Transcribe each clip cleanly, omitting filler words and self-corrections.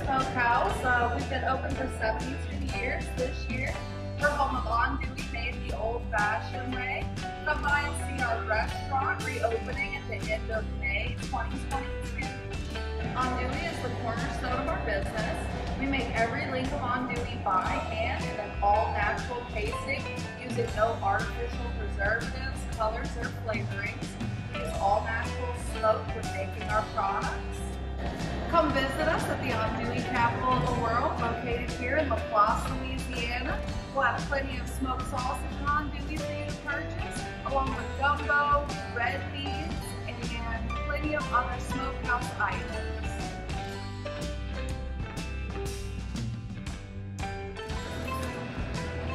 Smokehouse. We've been open for 72 years this year. We're home of Andouille made the old-fashioned way. Come by and see our restaurant reopening at the end of May 2022. Andouille is the cornerstone of our business. We make every link of Andouille by hand in an all-natural pacing using no artificial preservatives, colors, or flavorings. We use all-natural smoke when making our products. Come visit us at the Andouille capital of the world, located here in La Place, Louisiana. We'll have plenty of smoked sauces and Andouille for you to purchase, along with gumbo, red beans, and plenty of other smokehouse items.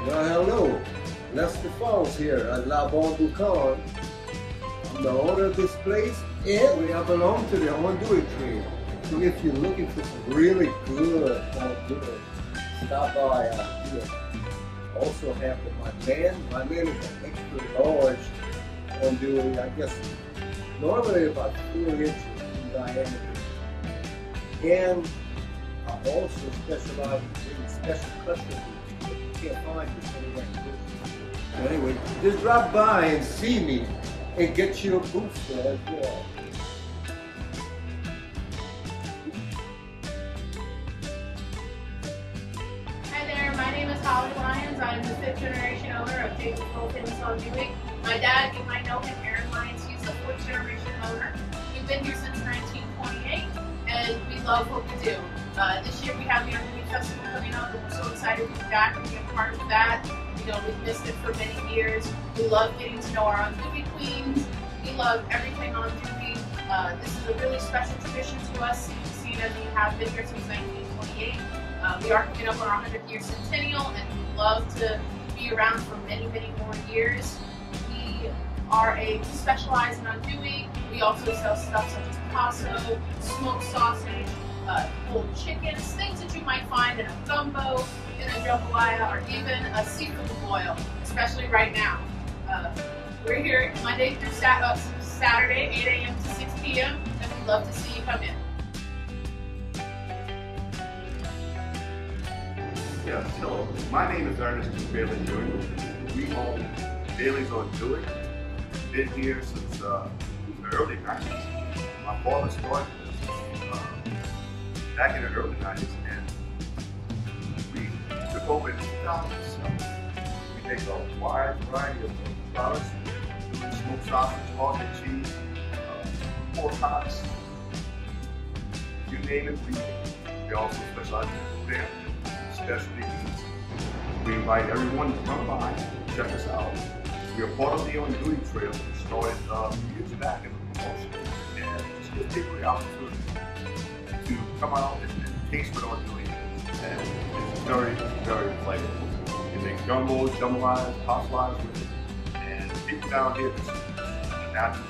Well, hello. Lester Falls here at Bon Boucon. I'm the owner of this place, and I belong to the Andouille Trail. So if you're looking for some really good Andouille, stop by out here. Also have my man is an extra large Andouille, I guess normally about 4 inches in diameter. And I also specialize in special custom that you can't find anywhere like this. Anyway, just drop by and see me and get you a booster as well. I'm the 5th generation owner of Bon Boucon Andouille. My dad, you might know him, Aaron Lyons, he's the 4th generation owner. We've been here since 1928 and we love what we do. This year we have the Andouille Festival coming up and we're so excited to be back and be a part of that. You know, we've missed it for many years. We love getting to know our Andouille queens. We love everything Andouille. This is a really special tradition to us. You can see that we have been here since 1928. We are coming up on our 100th year centennial and we love to be around for many, many more years. We specialize in Andouille. We also sell stuff such as paso, smoked sausage, pulled chickens, things that you might find in a gumbo, in a jambalaya, or even a seafood boil, especially right now. We're here Monday through Saturday, 8 a.m. to 6 p.m. and we'd love to see you come in. Yes, hello. My name is Ernest Bailey Jr. We own Bailey's Andouille. Been here since the early 90s. My father started this back in the early 90s, and we took over in 2007. We make a wide variety of products, including smoked sausage, hog and cheese, pork chops, you name it, we also specialize in family. Specialty needs. We invite everyone to come by and check us out. We are part of the Andouille Trail, which started a few years back in the promotion. And just give people the opportunity to come out and taste what Andouille is. And it's very, very flavorful. You make gumbos, jambalayas, pasolayas with it. And people down here just natural.